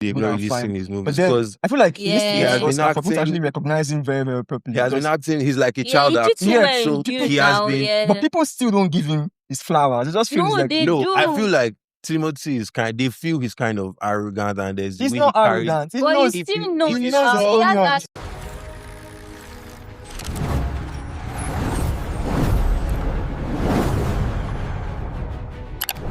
They've good not and really fine. seen his movies But then because I feel like Yeah. this he year's has been Oscar for people to acting. actually recognize him very, very properly. He has been because- acting. He's like a Yeah, child he did actor. too Yeah, well So in Dune he has now. been. Yeah. But people still don't give him his flowers. I just feel it's No, like they No, do. I feel like Timothy is they feel he's kind of arrogant and there's the he's way not he carries. arrogant. He But knows he if still you- knows. if you he knows his saw- own He has nuts. that-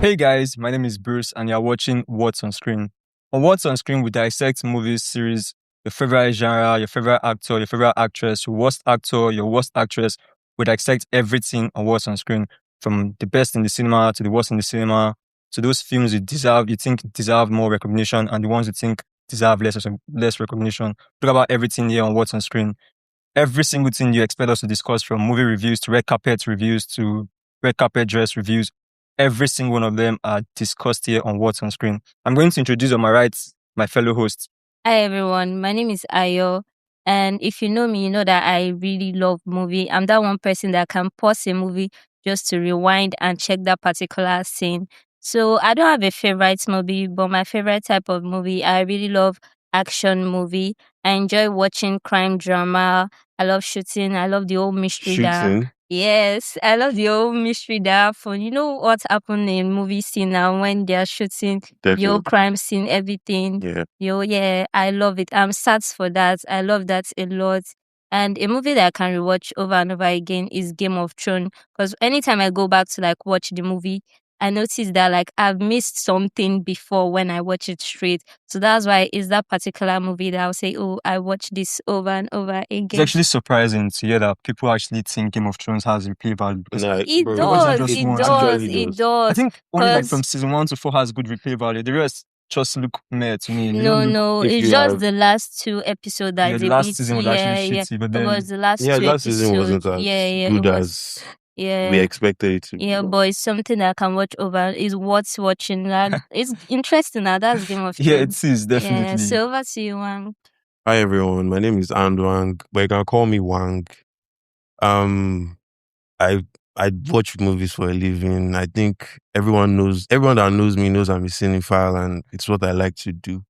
Hey guys, my name is Bruce and you're watching What's on Screen. On What's on Screen, we dissect movies, series, your favorite genre, your favorite actor, your favorite actress, your worst actor, your worst actress. We dissect everything on What's on Screen, from the best in the cinema to the worst in the cinema, to those films you think deserve more recognition, and the ones you think deserve less recognition. Talk about everything here on What's on Screen. Every single thing you expect us to discuss, from movie reviews to red carpet reviews to red carpet dress reviews, every single one of them are discussed here on What's on Screen. I'm going to introduce on my right my fellow hosts. Hi everyone, my name is Ayo, and if you know me, you know that I really love movie. I'm that one person that can pause a movie just to rewind and check that particular scene. So I don't have a favorite movie, but my favorite type of movie, I really love action movie. I enjoy watching crime drama. I love shooting. I love the old mystery that. Shooting. Yes, I love the old mystery that fun. You know what happened in movie scene now when they're shooting the Definitely. old crime scene, everything. Yeah. Yeah, I love it. I'm sad for that. I love that a lot. And a movie that I can rewatch over and over again is Game of Thrones. Because anytime I go back to like watch the movie, I notice that like I've missed something before when I watch it straight. So that's why it's that particular movie that I'll say, oh, I watch this over and over It's again. actually surprising to hear that people actually think Game of Thrones has replay value. Because Nah, It bro, does, just it one. does, Actually it does. does. I think only like 'cause- from season 1 to 4 has good replay value. The rest just look meh to me. They don't look- No, if it's you just have- the last two episodes that Yeah, is the a last bit, season was actually shitty, but It then was the last Yeah, two last season wasn't episodes. as It good was, as yeah. we expected it to be. Yeah, but it's something that I can watch over. Is worth watching. That it's interesting. Now that's Game of Thrones. yeah, it is Yeah. definitely. So over to you, Wang. Hi everyone, my name is Wang, but you can call me Wang. I watch movies for a living. I think everyone that knows me knows I'm a cinephile, and it's what I like to do.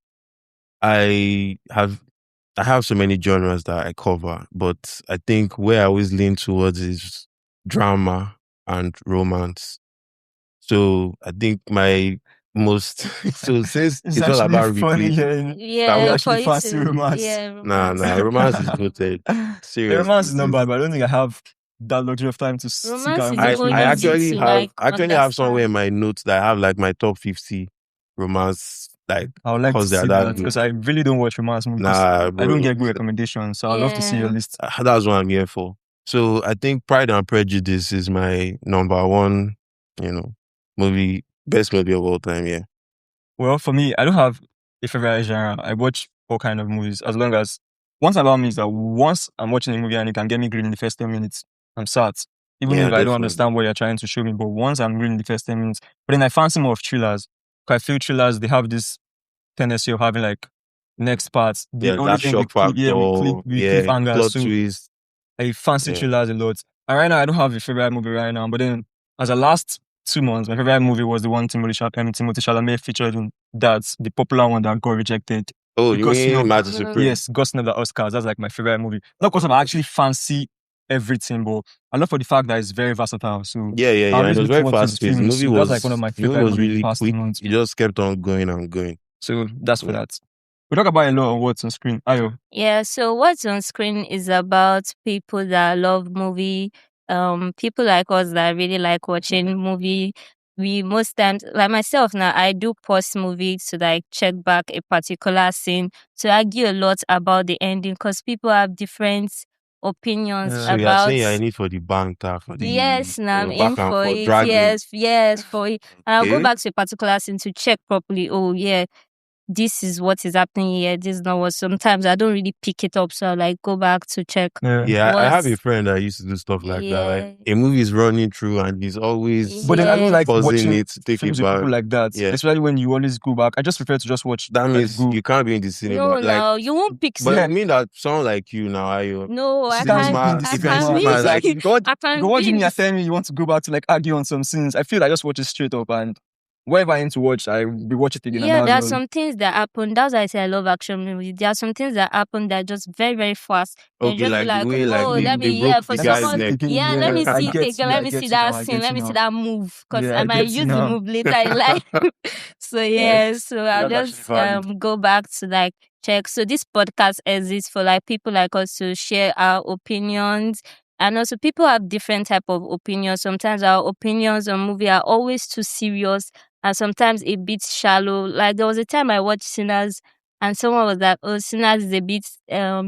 I have so many genres that I cover, but I think where I always lean towards is drama and romance. So I think my most so since it's all actually about funny replay. hearing Yeah, would for actually you fancy to- romance. Yeah, Nah, romance is noted. The Seriously. romance is not bad, but I don't think I have that luxury of time to sit Romance down is and I, watch even I romance. easy actually to, have like, have somewhere in understand. my notes that I have like my top 50 romance, like I would like to because they're see that that good. because I really don't watch romance movies. Nah, I bro. don't get good recommendations, so I'd love to see your Yeah. list. That's what I'm here for. So I think Pride and Prejudice is my number one, best movie of all time. Yeah. Well, for me, I don't have a favorite genre. I watch all kind of movies as long as one thing about me is that once I'm watching a movie and it can get me green in the first 10 minutes, I'm sat. Even Yeah, if I don't definitely. understand what you're trying to show me, but once I'm green in the first 10 minutes, but then I fancy more of thrillers. Because I feel thrillers, they have this tendency of having like next parts. The Yeah, only that thing shock factor. we cliffhanger. Plot So twist. I fancy Yeah. thrillers a lot. And right now, I don't have a favorite movie right now. But then, as the last 2 months, my favorite movie was the one Timothée Chalamet featured in. That's the popular one that got rejected. Oh, Because, you you know, mean Master Supreme? Yes, got snubbed at the Oscars. That's like my favorite movie. Not because I actually fancy everything, but I love for the fact that it's very versatile. So Yeah. I And always it was look very forward to fast the paced. The films. movie So was that's like one of my the movie favorite was movies really past 2 quick. months. It just kept on going and going. So that's for Yeah. that. We talk about a lot of what's on screen. Ayo. Yeah, so what's on screen is about people that love movie, people like us that really like watching movie. We most times, like myself now, I do pause movies to like check back a particular scene to argue a lot about the ending because people have different opinions Yeah. So you're about. saying I need for the banter for the Yes, now I'm in back and for forth it. dragging. Yes, for it. And I'll go Okay. back to a particular scene to check properly. Oh, yeah, this is what is happening here. This is not what. Sometimes I don't really pick it up, so I like go back to check. Yeah, I have a What's- friend that used to do stuff like that. Like Yeah. a movie is running through and he's always But then I don't like pausing watching it to take films it with back. people like that. Yeah. Especially when you always go back. I just prefer to just watch. That like, means go. you can't be in the cinema. No, Like, no, you won't pick. but Yeah. I mean that someone like you now, are you? No, I Cinema can't. being the I cinema. can't. It's like, God, I can't. God, what do you be mean in you're the- telling me you want to go back to like argue on some scenes? I feel I just watch it straight up and whatever I need to watch, I will watch it again. Yeah, and there are I'll- some things that happen. That's why I say I love action movies. There are some things that happen that are just very, very fast. And Okay, you just like be the like, way like oh, they, let they me, broke for the Let me guy's see second, it neck. again. yeah, let me I see it get again. you. Let I me see get you that now. I scene. get Let you me see now. that move. Because Yeah, I I might get you use the now. move later in life. So yeah, so I'll That's actually just valid. go back to like check. So this podcast exists for like people like us to share our opinions. And also people have different type of opinions. Sometimes our opinions on movie are always too serious and sometimes a bit shallow. Like there was a time I watched Sinners and someone was like, oh, Sinners is a bit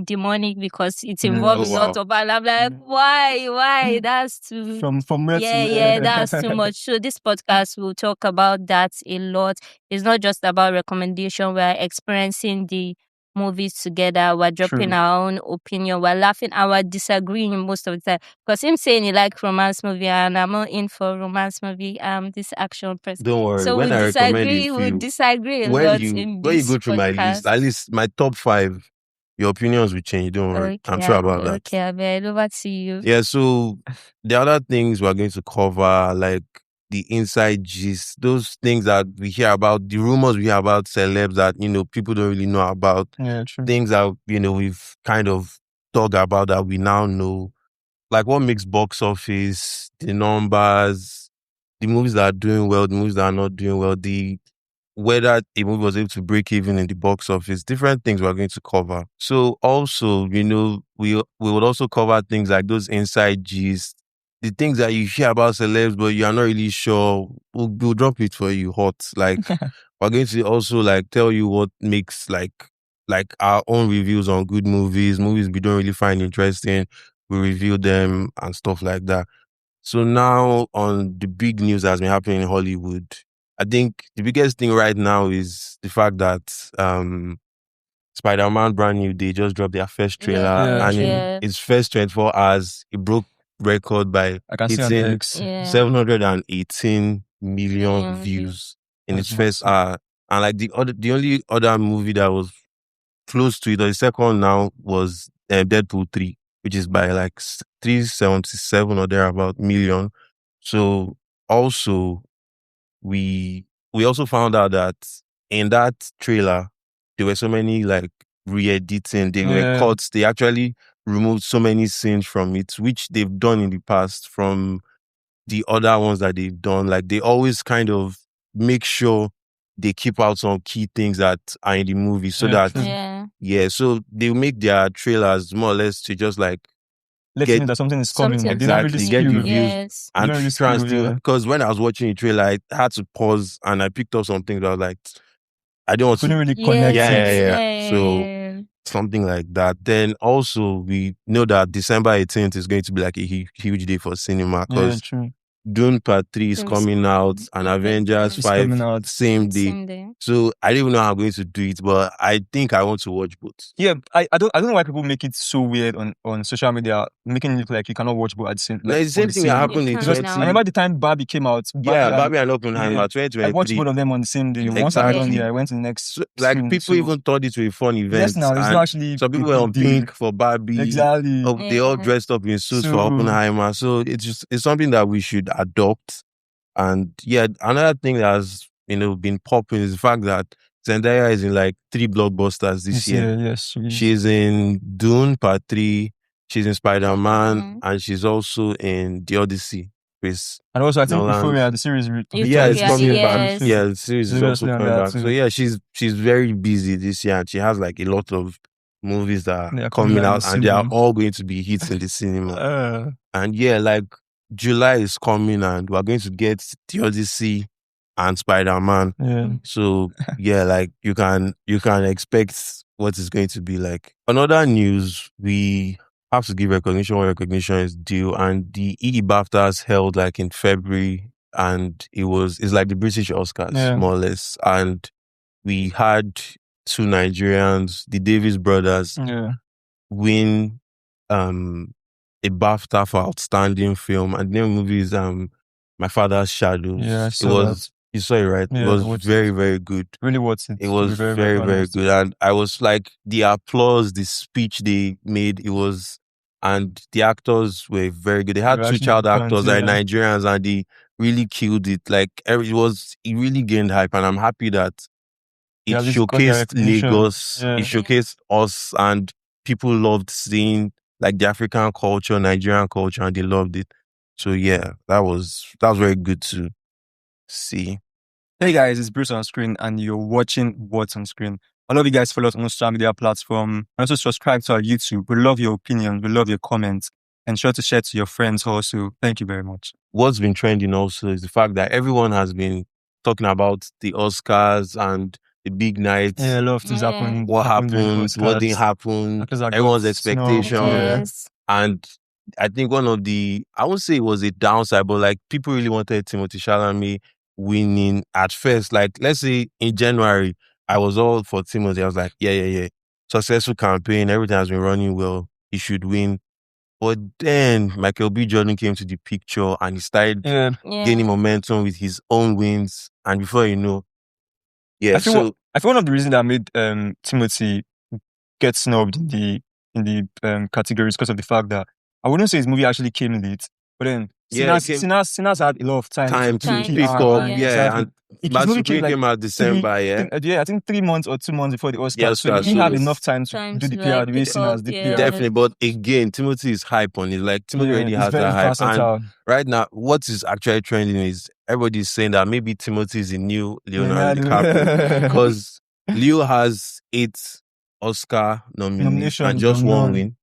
demonic because it involves Oh a lot wow. of and I'm like, why? That's too From where yeah, to that's too much. So this podcast will talk about that a lot. It's not just about recommendation. We're experiencing the movies together. We're dropping True. our own opinion. We're laughing and we're disagreeing most of the time. Because him saying he like romance movie and I'm not in for romance movie. This action person. Don't worry. So When I recommend a we few, disagree a when lot you in when you this go through my list, podcast. at least my top 5, your opinions will change. Don't worry. I'm sure about that. Okay, I bet over to you. Yeah, so the other things we're going to cover, like the inside gist, those things that we hear about, the rumors we hear about celebs that, people don't really know about, Yeah, true. things that, we've kind of talked about that we now know, like what makes box office, the numbers, the movies that are doing well, the movies that are not doing well, whether a movie was able to break even in the box office, different things we're going to cover. So also, we would also cover things like those inside gist, the things that you hear about celebs, but you are not really sure. We'll drop it for you hot. Like we're going to also like tell you what makes like our own reviews on good movies we don't really find interesting. We review them and stuff like that. So now on the big news that's been happening in Hollywood, I think the biggest thing right now is the fact that Spider-Man Brand New Day just dropped their first trailer, Yeah, and true. in its first 24 hours, it broke record by I can see on hitting X. Yeah. 718 million Million views in That's its first massive. hour. And like the only other movie that was close to it, or the second now, was Deadpool 3, which is by like 377 or thereabout million. So also we also found out that in that trailer there were so many like re-editing, they were Yeah. cuts, they actually removed so many scenes from it, which they've done in the past from the other ones that they've done. Like they always kind of make sure they keep out some key things that are in the movie so Yeah, that true. so they make their trailers more or less to just like Let's get know that something is coming. Something They don't really exactly get the skew. views Yes. They and don't really try and skew, still, yeah. because when I was watching the trailer I had to pause and I picked up some things that I was like, I don't want Couldn't to. really connect Yeah. it. So something like that. Then also we know that December 18th is going to be like a huge day for cinema Yeah, because true. Dune Part 3 is Seems coming out and Avengers It's 5 coming out. same day. Same day. So I don't even know how I'm going to do it, but I think I want to watch both. Yeah, I don't know why people make it so weird on social media, making it look like you cannot watch both at the same. No, Like, it's the same on the thing that same- happened in Because 20. now- I remember the time Barbie came out. Barbie and Oppenheimer, yeah, I 2023. watched both of them on the same day. Once I got on here, I went to the next. So, like screen. people So, even thought it was a fun event. yes, now it's and not actually. some people a were big on deal. pink for Barbie. Exactly. They all Yeah. dressed up in suits for So- Oppenheimer. So it's something that we should adopt. And yeah, another thing that has been popping is the fact that Zendaya is in like 3 blockbusters this year. Yes, She's in Dune Part 3, she's in Spider-Man, Mhm. and she's also in The Odyssey. and also I think Nolan's. Euphoria, the series. Yeah, it's coming yes. back. Yeah, the series is also Seriously on coming that back. too. So yeah, she's very busy this year and she has like a lot of movies that They are are coming coming out out and they are soon. all going to be hits in the cinema. And yeah, like July is coming and we're going to get The Odyssey and Spider-Man. Yeah. So yeah, like you can expect what it's going to be like. Another news, we have to give recognition where recognition is due, and the BAFTAs held like in February, and it's like the British Oscars more or less, and we had 2 Nigerians, the Davis brothers, win a BAFTA for outstanding film, and the name of the movie is My Father's Shadows. Yeah, I saw that. You saw it, right? Yeah, it I was watched very, very good. Really worth it. It was to be very, very honest. good. And I was like, the applause, the speech they made, and the actors were very good. They had They were 2 actually child good actors that are talent, Nigerians, and the really killed it. Like it really gained hype, and I'm happy that it Yeah, this got the showcased recognition. Lagos. Yeah. It showcased us, and people loved seeing like the African culture, Nigerian culture, and they loved it. So yeah, that was very good to see. Hey guys, it's Bruce on screen, and you're watching What's on Screen. I love you guys follow us on social media platform, and also subscribe to our YouTube. We love your opinions, we love your comments, and sure to share to your friends also. Thank you very much. What's been trending also is the fact that everyone has been talking about the Oscars and the big nights. Yeah, a lot of things Yeah. happened. What during the happened? What didn't Oscars. happen? Actors that got Everyone's snubbed. expectation. Yeah. Yes. And I think one of the, I won't say it was a downside, but like people really wanted Timothée Chalamet winning at first. Like, let's say in January, I was all for Timothée. I was like, yeah. Successful campaign. Everything has been running well. He should win. But then Michael B. Jordan came to the picture and he started Yeah. gaining momentum with his own wins. And before you know, yeah. I feel one of the reasons that made Timothy get snubbed in the categories because of the fact that I wouldn't say his movie actually came late, but then Yeah, Sinners had a lot of time to to pick PR, up, and yeah, exactly. and His Bad movie Supreme came out December, I think 3 months or 2 months before the Oscars, Yeah, so he Oscars, didn't have so enough time to do the PR the way Sinners did PR. Definitely, but again, Timothy is hype on it. Like Timothy already he's has very that hype. versatile. And right now, what is actually trending is everybody's saying that maybe Timothy is the new Leonardo DiCaprio because Leo has 8 Oscar nominations and just 1 win.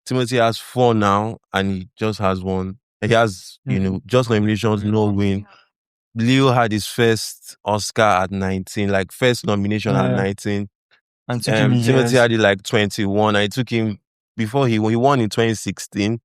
Timothy has 4 now, and he just has 1. He has, just nominations, no win. Leo had his first Oscar at 19, like first nomination at 19. And Timothy had it like 21. And it took him before he won in 2016,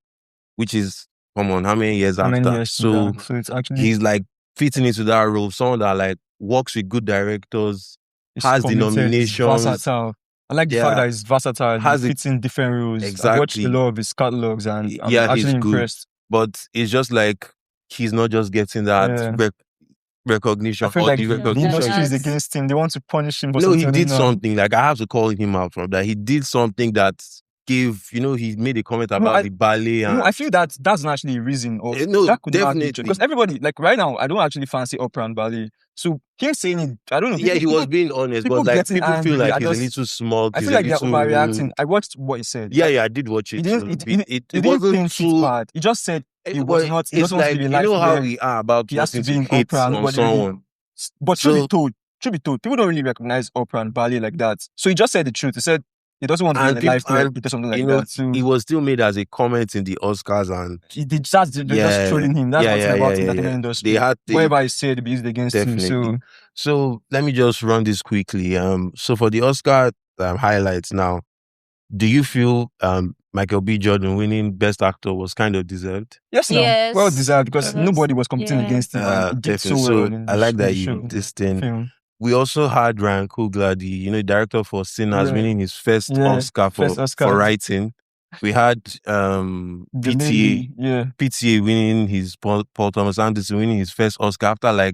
which is, come on, how many years after? So it's actually, he's like fitting into that role. Someone that like works with good directors, has the nominations. Versatile. I like the fact that he's versatile. He fits in different roles. Exactly. I've watched a lot of his catalogs and I'm actually he's impressed. Good. But it's just like he's not just getting that recognition. I feel like the industry is against him. They want to punish him. No, he did something. Like I have to call him out from that. He did something that gave, he made a comment about the ballet. And I feel that's not actually a reason. Or no, that could definitely. Because everybody, like right now, I don't actually fancy opera and ballet. So him saying it, I don't know. Yeah, he was being honest, but like people feel like he's a little small. I feel like they're overreacting. I watched what he said. Yeah, I did watch it. It wasn't too bad. He just said it was not. It's like, you know how we are about he has to be in hate opera on someone. But should be told, people don't really recognize opera and ballet like that. So he just said the truth. He said he doesn't want to be in a life to do something like that. So he was still made as a comment in the Oscars, and they're just trolling him. That's what's about in the entertainment industry. Whatever I said, be used against him. So let me just run this quickly. So for the Oscar highlights now, do you feel Michael B. Jordan winning Best Actor was kind of deserved? Yes, well deserved because nobody was competing against him. And he did so well. I like that you this thing. Film. We also had Ryan Coogler, the director for Sinners, winning his first Oscar for writing. We had PTA winning his Paul Thomas Anderson winning his first Oscar after I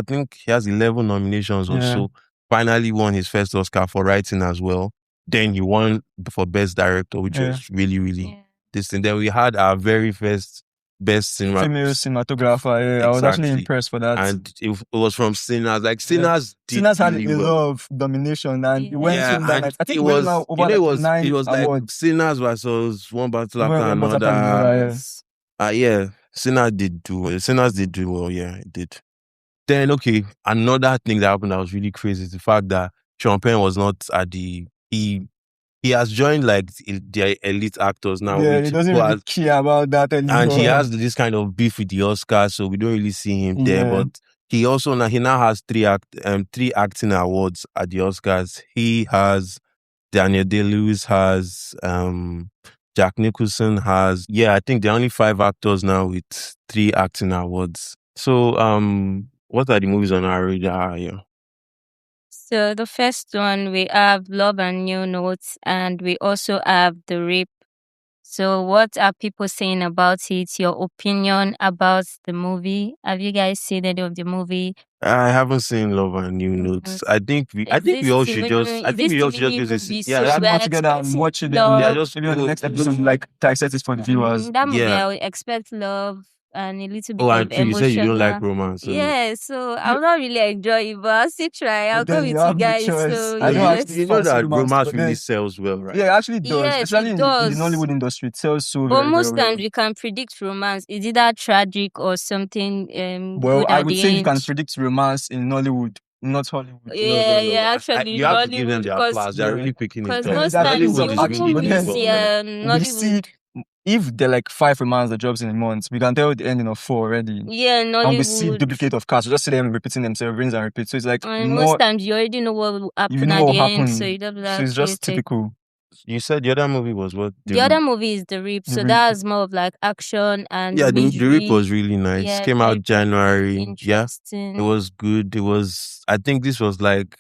think he has 11 nominations or so. Finally won his first Oscar for writing as well. Then he won for Best Director, which was really, really distant. Then we had our very first Best female cinematographer. Exactly. I was actually impressed for that. And it was from Sinners. Like Sinners had a lot of domination and it went through that night. I think it was over it was like awards. Sinners versus one battle after another. Sinners did do well. Yeah, it did. Then another thing that happened that was really crazy is the fact that Sean Penn was not at the he has joined the elite actors now. Yeah, he doesn't really care about that anymore. And he has this kind of beef with the Oscars, so we don't really see him there. But he now has 3 acting awards at the Oscars. He has Daniel Day-Lewis has Jack Nicholson has I think there are only 5 actors now with 3 acting awards. So what are the movies on our radar here? So the first one, we have Love and New Notes, and we also have The Rape. So what are people saying about it? Your opinion about the movie? Have you guys seen any of the movie? I haven't seen Love and New Notes. I think we all should just use this. Come together and watch it. Just maybe on the next episode, dissect it for the viewers. That movie, I would expect love and a little bit Oh, of and you said you don't like emotional. romance. So Yeah, so I'll not really enjoy it, but I'll still try. I'll But go then with you you have no guys. choice. So I don't yes, actually you know fancy that romance, romance but really then sells well, right? yeah, it actually does. yes, Especially it in the does. Nollywood industry, it sells so But very, very most well. times you can predict romance. Is it that tragic or something Well, good I at would the say you end? can predict romance in Nollywood, not Hollywood. No, Yeah, no, no. actually You have to give them Nollywood, their because applause. They're Yeah. really picking it up. most They're picking times it up Nollywood is you actually, really but doing then miss well, man. we see Nollywood. if there are like 5 romance that drops in a month, we can tell the ending of 4 already. Yeah, And we see Nollywood. duplicate of cast. We just see them repeating themselves, rinse and repeat. So it's like And more, most times you already know what will you happen know at what the will end, so happen. you don't be So like, it's just okay. typical. You said the other movie was what? The other movie is The Rip, The so Rip. that's more of like action and Yeah, the Rip mystery. was really nice. Yeah, Came very, out January. Yeah, interesting. it was good. It was. I think this was like,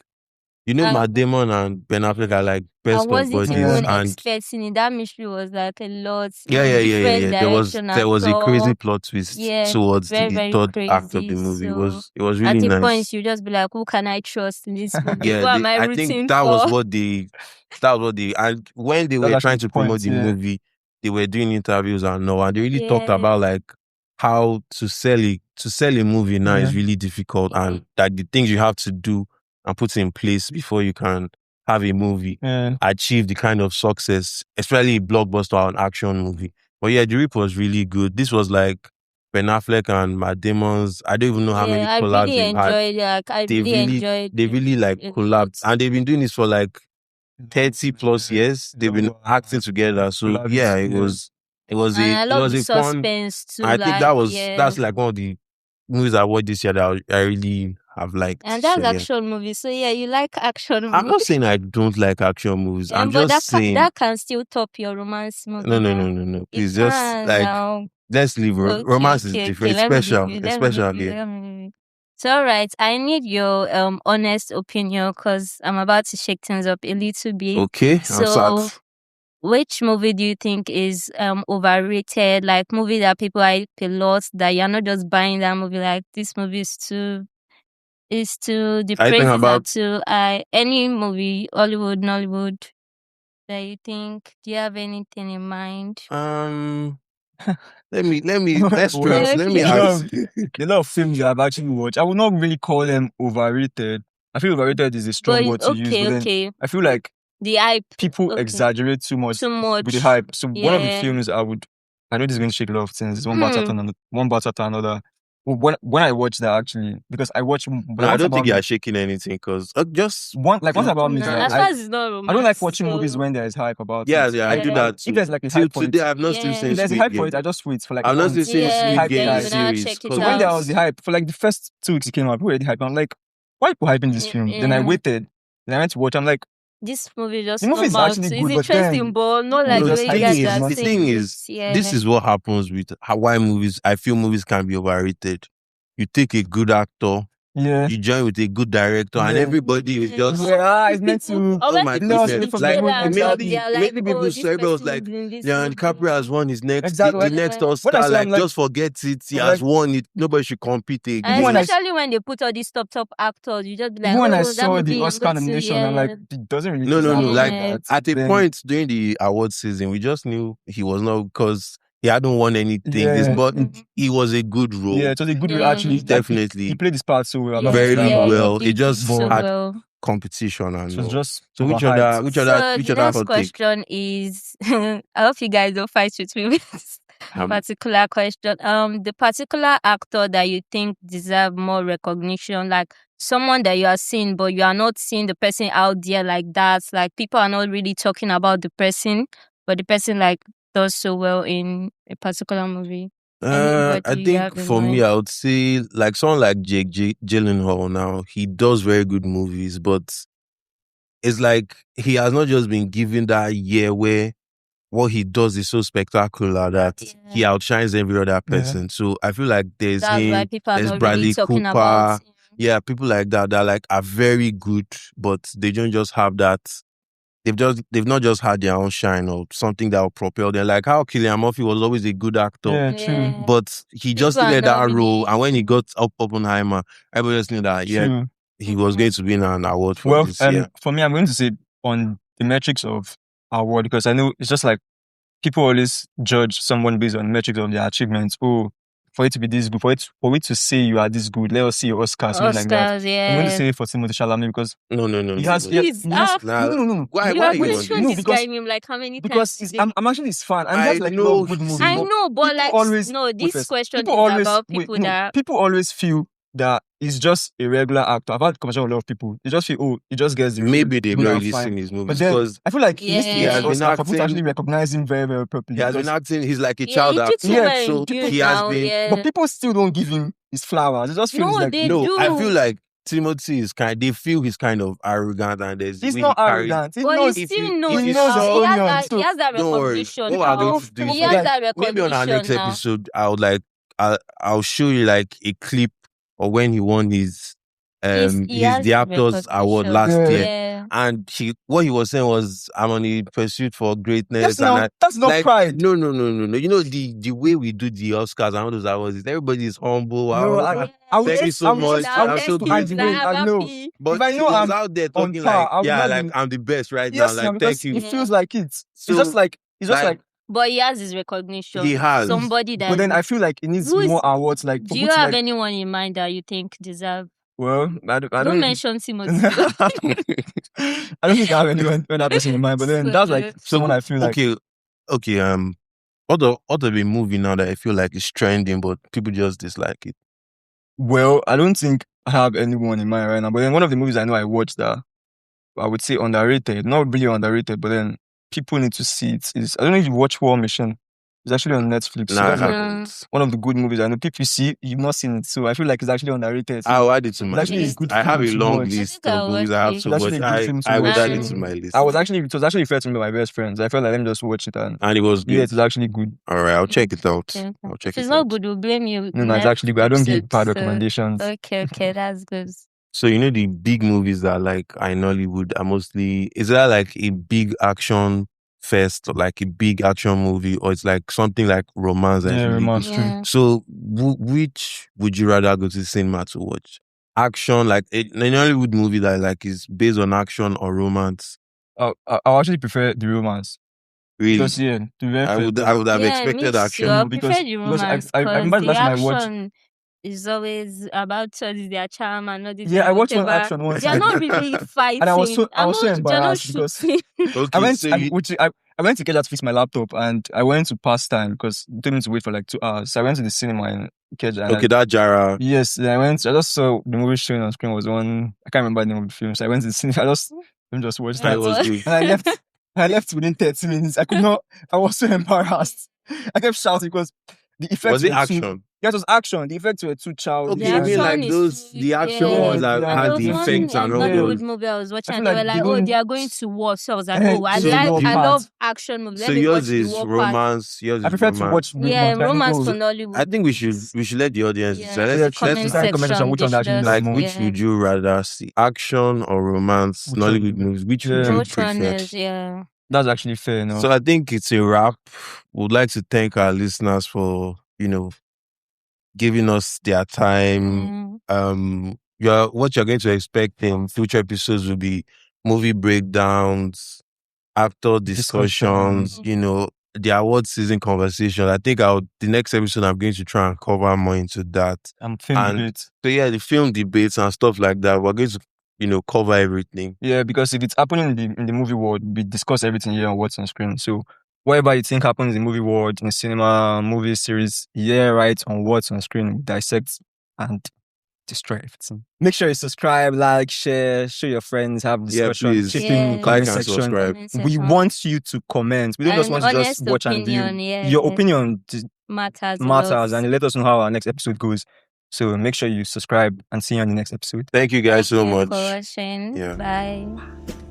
I- Matt Damon and Ben Affleck are like I best of wasn't buddies, even and expecting it. That mystery was like a lot. yeah. Different There was direction a at all. crazy plot twist Yeah, towards very, the very third act of crazy. the movie. So It was at really the nice. point you just be like, who can I trust in this movie? Yeah, Who am I I rooting think that for? was what and when they That's were actually trying the to promote point, the yeah. movie, they were doing interviews and all, and they really talked Yeah. about like how to sell a movie now is Yeah. really difficult, and that the things you have to do and put in place before you can have a movie Yeah. achieve the kind of success, especially a blockbuster or an action movie. But yeah, The Rip was really good. This was like Ben Affleck and Matt Damon's. I don't even know how many Yeah, I collabs really they've had. enjoyed it. Like, I They really really, enjoyed they it. really like a collabed, lot. and they've been doing this for like 30 plus years. They've been acting together. So yeah, it was And I it love was the a fun. suspense too. I think like, that's like one of the movies I watched this year that I really have liked. And that's So, yeah. action movies. So yeah, you like action movies. I'm not saying I don't like action movies. I'm but just saying that can still top your romance movie. no. It Please just can like now. let's leave. Okay, Romance is okay, different. okay. It's special, especially. Let me give you. So all right, I need your honest opinion because I'm about to shake things up a little bit. Okay, I'm So sat. which movie do you think is overrated? Like movie that people hype a lot, that you're not just buying that movie. Like this movie is too the I think praises are about too high. Any movie, Hollywood, Nollywood, that you think? Do you have anything in mind? let's Well, stress. Let me Okay. ask. The lot of films I've actually watched, I would not really call them overrated. I feel overrated is a strong But word to use, but then okay. I feel like The hype. people Okay. exaggerate too much Too much. with the hype. So one of the Yeah. films I know this is going to shake a lot of things. It's one battle to another. When I watched that actually, because I watched. No, I don't think you're shaking anything because just one about me. is Nah, that as far as it's not romance. I don't like watching so- movies when there is hype about yeah, it. I do that too. If there's like a Till hype point, today, I've not still Yeah. seen if there's a Squid hype Game. point, I just wait for like I've not months. still seen Yeah, Squid hype Game guy. the then I'll series. check it 'cause So when there out. was the hype, for like the first 2 weeks it came out, people were the hype. I'm like, why are people hyping this film? Then I Yeah. waited. Then I went to watch. I'm like, This movie just The movie is come out. actually It's good, but interesting, then but not like No, the the way you thing guys is- are the saying thing it. is, Yeah. this is what happens with why I feel movies can be overrated. You take a good actor, yeah. you join with a good director, and Yeah. everybody is just It's meant to. oh my No, goodness. for Like people, immediately, they are like, immediately people oh, this celebrate was person like is in this Leonardo movie. DiCaprio has won his next Exactly. the next When I Oscar. say Like, I'm like- just forget it. He I'm has like- won it. Nobody should compete And again. when I- especially when they put all these top actors, you just be like, Even when I oh, that saw movie the I'm Oscar going to, nomination, I'm like, it doesn't really. No. deserve Like Yeah. that. at a Then- point during the award season, we just knew he was not because he hadn't won anything. Yeah. But he was a good role. Yeah, it was a good Yeah. actually. Definitely. He played his part so well. Yeah, Very yeah, well. he It did just so had well. competition and It was all. just So which overhyped. other So the other next hot take? question is, I hope you guys don't fight with me with this particular question. The particular actor that you think deserve more recognition, like someone that you are seeing, but you are not seeing the person out there like that. Like people are not really talking about the person, but the person like does so well in a particular movie. I Anybody you think have in for me, mind? I would say like someone like Jake Gyllenhaal. Now he does very good movies, but it's like he has not just been given that year where what he does is so spectacular that he outshines every other person. So I feel like there's That's why him, people are there's not Bradley really talking Cooper. about him. Yeah, people like that like are very good, but they don't just have that. They've not just had their own shine or something that will propel them. Like how Cillian Murphy was always a good actor. Yeah, true. Yeah. But he just People are needed not that role, really- and when he got Oppenheimer, everybody just knew that True. he was going to win an award for Well, this year. for me, I'm going to say on the metrics of award because I know it's just like people always judge someone based on metrics of their achievements. Oh, for it to be this good, for it to say you are this good. Let us see your Oscars, something like that. Oscars, I'm going to yeah. say it for Timothée Chalamet because No. he has. Please, He has Nah, no. Why You are are you going on to this? describe him like how many Because times? I'm actually his fan, and he I has like a lot know, of good movies. I know, but people like always no, wait this first. question People is always about wait, people no, that people always feel that he's just a regular actor. I've had conversation with a lot of people. They just feel, oh, he just gets the role. Maybe they've good not and really fine. seen his movies But then because I feel like he needs to Yeah. get He has his been Oscar for people to acting- actually recognize him very, very properly. he has been because- acting. He's like a yeah, child he did actor. too Yeah, well so in Dune he has now, been. yeah. But people still don't give him his flowers. They just feel No, he's like, they No, I do. feel like Timothy is they feel he's kind of arrogant and there's he's way not he carries- arrogant. He But knows he if still you- knows if you knows now. his He own has yarn, that, so he has that don't worry. recognition What we're now. going to do He is has like, that maybe on our next recognition now. episode, I'll show you like a clip or when he won his He has the Actors Award recognition. last Yeah. year. Yeah. And what he was saying was, I'm on the pursuit for greatness. That's not pride. No. You know, the way we do the Oscars and all those awards, everybody is humble. No, I would Thank you just, so much. I'm so behind the grateful. veil. I know. But If I he know was I'm out there on talking par, like, I would yeah, not like be- I'm the best right Yes, now. Like, because thank you. it feels like it. So, It's just like. But he has his recognition. He has. Somebody that. But then I feel like it needs Who's- more awards. Like, for do you people to, have like, anyone in mind that you think deserve? Well, I Don't don't mention Timothy. I don't think I have anyone that person in mind. But then that's like someone I feel like. Okay. What of a movie now that I feel like is trending, but people just dislike it? Well, I don't think I have anyone in mind right now. But then one of the movies I know I watched that I would say underrated, not really underrated, but then people need to see it. I don't know if you watch War Machine. It's actually on Netflix. Nah, I That's like haven't. one of the good movies I know. People see, you've not seen it. So I feel like it's actually underrated. So I'll add it to my actually list. a good I have a film to long watch. list I think of I'll movies watch I have it. to It's watch. actually a good film to I would watch. add it to my list. it was actually referred to me by my best friends. I felt like let me just watch it and And it was good. yeah, it was actually good. All right, I'll check it out. Okay. I'll check If it it's out. not good, we'll blame you. No, it's actually good. I don't give bad recommendations. Okay, that's good. So you know the big movies that like are in Nollywood are mostly, is that like a big action fest or like a big action movie, or it's like something like romance? That's Yeah, really romance. good? True. Yeah. So which would you rather go to the cinema to watch? Action, like a Nollywood movie that like is based on action, or romance? I actually prefer the romance. Really? Because yeah, to be very I fair, would have Yeah, expected me action. too. I because- prefer the because romance I remember because the the last time I watched- action is always about their charm and all this. Yeah, and I watched one whatever. action once. They are not really fighting. And I was so they're not embarrassed because shooting. Okay, I went so I, you- which I went to get that to fix my laptop and I went to pass time because it took me to wait for like 2 hours. So I went to the cinema in Ikeja. And okay, that Jara. yes, then I just saw the movie showing on screen was one. I can't remember the name of the film. So I went to the cinema. Let me just watch That that. was good. And I left within 30 minutes. I was so embarrassed. I kept shouting because the effects Was it were too- action? Yeah, it was action. The effects were too childish. Okay, I mean action like is those too- the action yeah. ones that Yeah, had those the ones effects and all Nollywood those. movie I was watching, I and feel they were like like, they "Oh, don't- they are going to war." So I was like, Eh, "Oh, I so like, war I part. love action movies. So Let me yours watch the is war part." romance. Yours I is prefer to romance. watch Yeah, romance. romance I for know Nollywood. I think we should let the audience Yeah. decide. Yeah, Let's comment decide section which one they actually should love like more. which yeah. would you rather see? Action or romance? Which one? Nollywood movies. Which would Yeah. you Which one prefer? is yeah? That's actually fair enough. So I think it's a wrap. Would like to thank our listeners for, giving us their time. What you're going to expect in future episodes will be movie breakdowns, actor discussions, the award season conversation. I think the next episode I'm going to try and cover more into that. I'm film And- debate. So yeah, the film debates and stuff like that. We're going to, cover everything. Yeah, because if it's happening in the movie world, we discuss everything here on what's on screen. So whatever you think happens in the movie world, in the cinema, movie series, right on what's on screen, we dissect and destroy everything. Make sure you subscribe, like, share, show your friends, have discussion, please. chip in Yeah. the Like comment and section. subscribe. Comment We section. want you to comment. We don't just An want to just honest watch and opinion, view. yeah, Your yeah. opinion matters. matters, and let us know how our next episode goes. So make sure you subscribe and see you on the next episode. Thank you guys so Thank you much. for watching. Yeah. Bye.